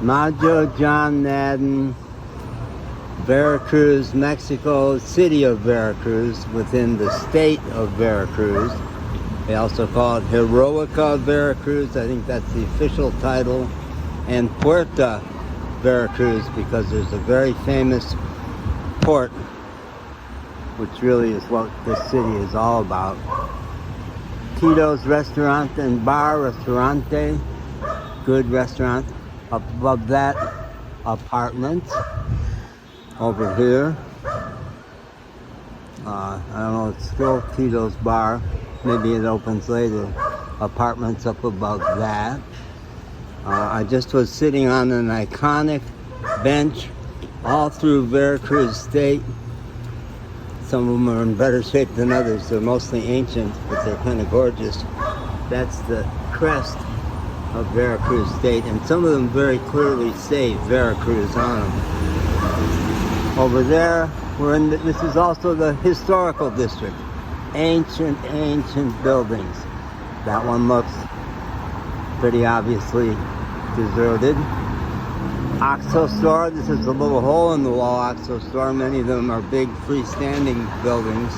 Majo, John Madden, Veracruz, Mexico, city of Veracruz, within the state of Veracruz. They also call it Heroica Veracruz, I think that's the official title, and Puerta Veracruz, because there's a very famous port, which really is what this city is all about. Tito's Restaurant and Bar, Restaurante, good restaurant. Up above that, apartments. Over here, I don't know, it's still Tito's Bar. Maybe it opens later. Apartments up above that. I just was sitting on an iconic bench all through Veracruz State. Some of them are in better shape than others. They're mostly ancient, but they're kind of gorgeous. That's the crest of Veracruz State, and some of them very clearly say Veracruz on them. Over there, this is also the historical district. Ancient buildings. That one looks pretty obviously deserted. OXXO store, this is a little hole in the wall OXXO store. Many of them are big freestanding buildings.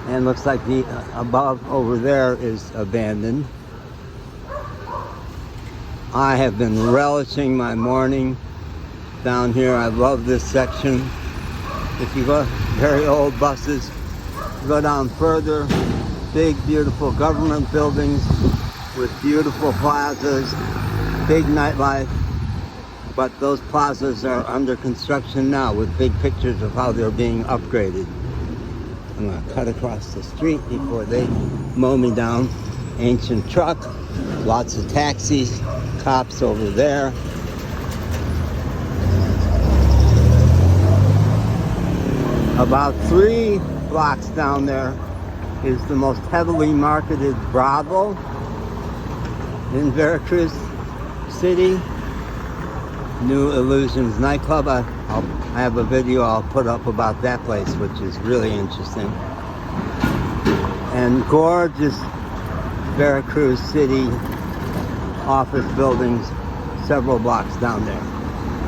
And looks like the above over there is abandoned. I have been relishing my morning down here. I love this section. If you go, very old buses, go down further, big beautiful government buildings with beautiful plazas, big nightlife. But those plazas are under construction now with big pictures of how they're being upgraded. I'm gonna cut across the street before they mow me down. Ancient truck, lots of taxis, cops over there. About 3 blocks down there is the most heavily marketed brothel in Veracruz City. New Illusions nightclub. I have a video I'll put up about that place, which is really interesting. And gorgeous Veracruz City office buildings several blocks down there.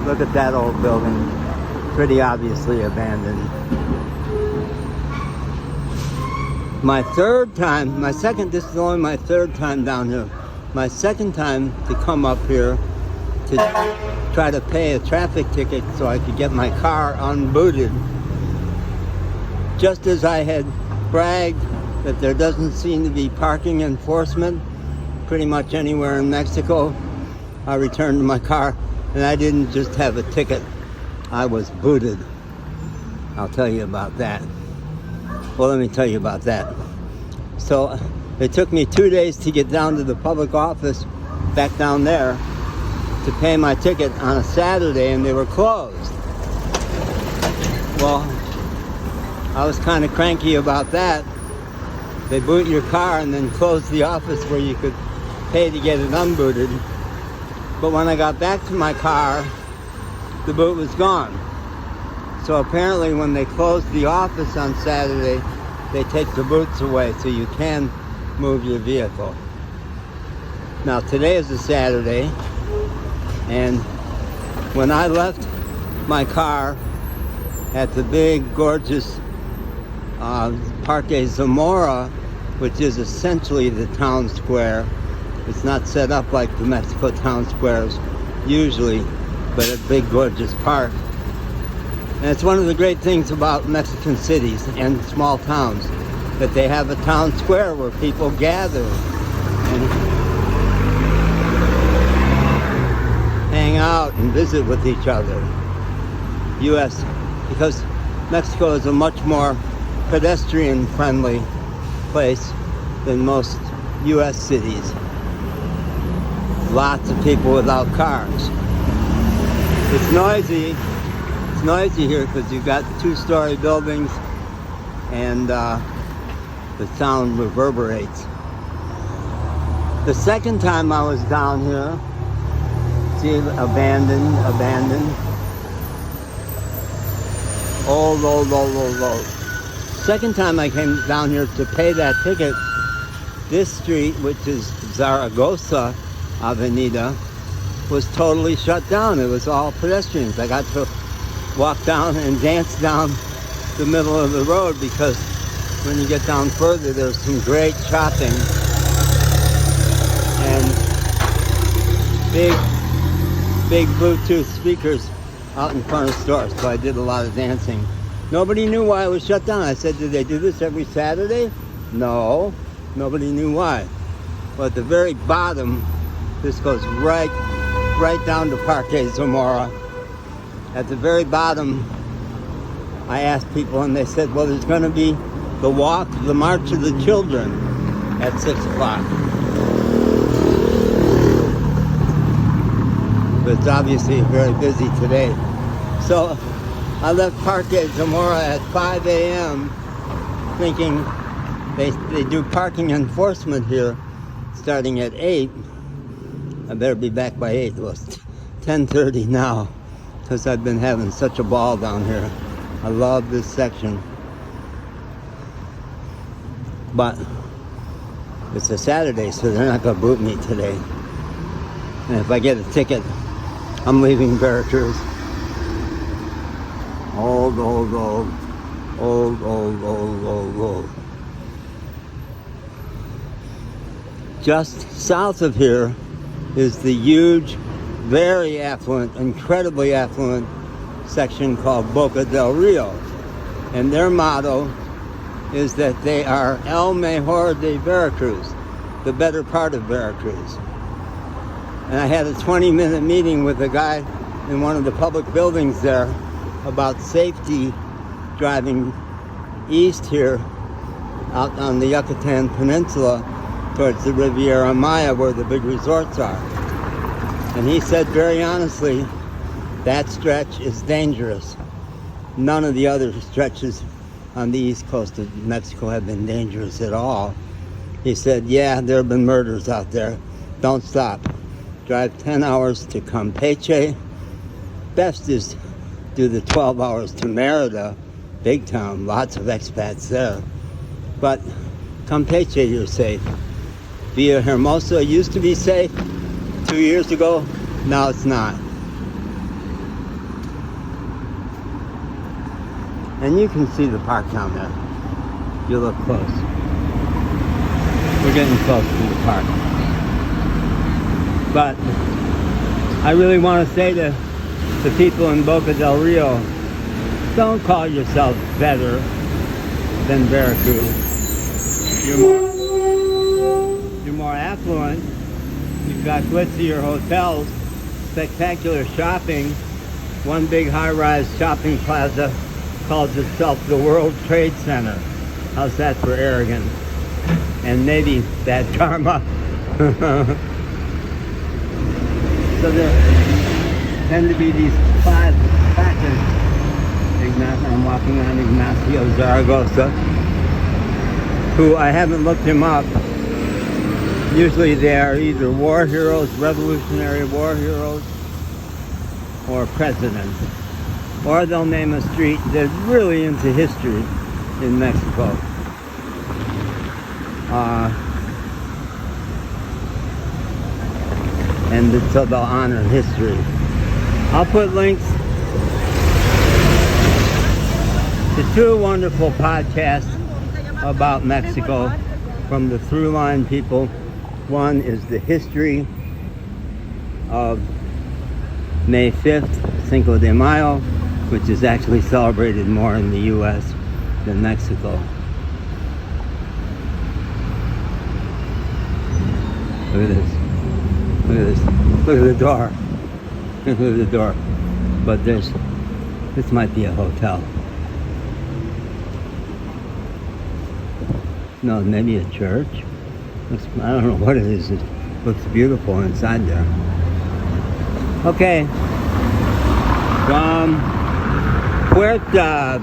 Look at that old building, pretty obviously abandoned. This is only my third time down here. My second time to come up here to try to pay a traffic ticket so I could get my car unbooted. Just as I had bragged that there doesn't seem to be parking enforcement pretty much anywhere in Mexico, I returned to my car and I didn't just have a ticket, I was booted. I'll tell you about that. Well, let me tell you about that. So it took me 2 days to get down to the public office back down there to pay my ticket on a Saturday, and they were closed. Well, I was kind of cranky about that. They boot your car and then close the office where you could pay to get it unbooted. But when I got back to my car, the boot was gone. So apparently when they close the office on Saturday, they take the boots away so you can move your vehicle. Now today is a Saturday, and when I left my car at the big, gorgeous Parque Zamora, which is essentially the town square. It's not set up like the Mexico town squares usually, but a big, gorgeous park. And it's one of the great things about Mexican cities and small towns, that they have a town square where people gather and hang out and visit with each other. Because Mexico is a much more pedestrian-friendly place than most U.S. cities. Lots of people without cars. It's noisy. It's noisy here because you've got 2-story buildings and the sound reverberates. The second time I was down here, see, abandoned. Old. Second time I came down here to pay that ticket, this street, which is Zaragoza Avenida, was totally shut down. It was all pedestrians. I got to walk down and dance down the middle of the road because when you get down further, there's some great shopping and big Bluetooth speakers out in front of stores. So I did a lot of dancing. Nobody knew why it was shut down. I said, did they do this every Saturday? No, nobody knew why. But at the very bottom, this goes right down to Parque Zamora. At the very bottom, I asked people and they said, well, there's going to be the walk, the March of the Children at 6 o'clock. But it's obviously very busy today. So I left Parque Zamora at 5 a.m. thinking they do parking enforcement here starting at 8. I better be back by 8. It was 10:30 now because I've been having such a ball down here. I love this section. But it's a Saturday, so they're not going to boot me today. And if I get a ticket, I'm leaving Veracruz. Old. Just south of here is the huge, very affluent, incredibly affluent section called Boca del Rio. And their motto is that they are El Mejor de Veracruz, the better part of Veracruz. And I had a 20-minute meeting with a guy in one of the public buildings there about safety driving east here out on the Yucatan Peninsula towards the Riviera Maya where the big resorts are. And he said very honestly, that stretch is dangerous. None of the other stretches on the east coast of Mexico have been dangerous at all. He said, yeah, there have been murders out there. Don't stop. Drive 10 hours to Campeche. Best is do the 12 hours to Merida, big town, lots of expats there. But Campeche, you're safe. Villahermosa used to be safe 2 years ago. Now it's not. And you can see the park down there. You look close. We're getting close to the park. But I really want to say to the people in Boca del Rio, don't call yourselves better than Veracruz. You're more affluent. You've got glitzier hotels, spectacular shopping. One big high-rise shopping plaza calls itself the World Trade Center. How's that for arrogance? And maybe bad karma. So there tend to be these places. I'm walking on Ignacio Zaragoza, who I haven't looked him up. Usually they are either war heroes, Revolutionary War heroes, or presidents. Or they'll name a street that's really into history in Mexico. And so they'll honor history. I'll put links to two wonderful podcasts about Mexico from the Throughline people. One is the history of May 5th, Cinco de Mayo, which is actually celebrated more in the U.S. than Mexico. Look at this. Look at this. Look at the door. Look at the door. But this might be a hotel. No, maybe a church. I don't know what it is. It looks beautiful inside there. Okay. From Puerto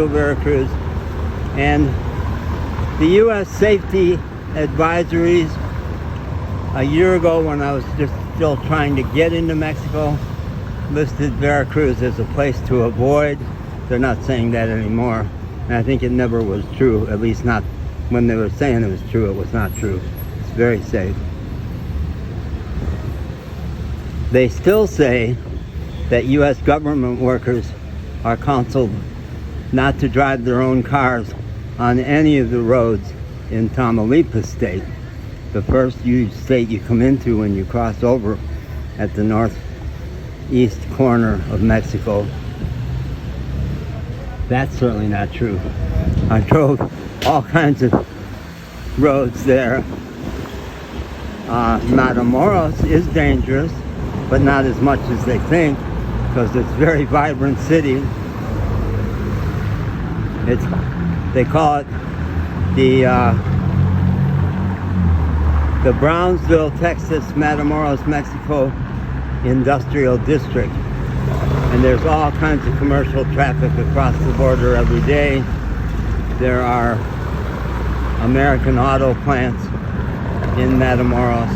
Veracruz. And the U.S. safety advisories a year ago when I was just still trying to get into Mexico listed Veracruz as a place to avoid. They're not saying that anymore. And I think it never was true, at least not when they were saying it was true. It was not true. It's very safe. They still say that U.S. government workers are counseled not to drive their own cars on any of the roads in Tamaulipas state, the first huge state you come into when you cross over at the northeast corner of Mexico. That's certainly not true. I drove all kinds of roads there. Matamoros is dangerous, but not as much as they think, because it's a very vibrant city. They call it the Brownsville, Texas, Matamoros, Mexico Industrial District. And there's all kinds of commercial traffic across the border every day. There are American auto plants in Matamoros,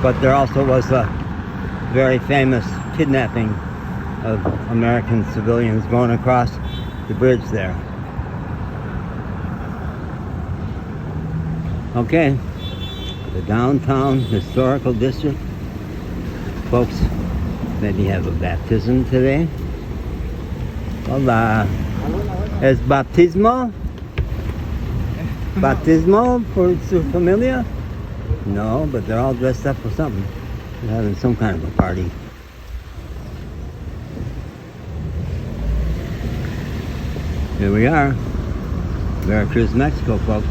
but there also was a very famous kidnapping of American civilians going across the bridge there. Okay, the downtown historical district. Folks maybe have a baptism today. Hola. ¿Es baptismo? Baptismo for su familia? No, but they're all dressed up for something. They're having some kind of a party. Here we are, Veracruz, Mexico, folks.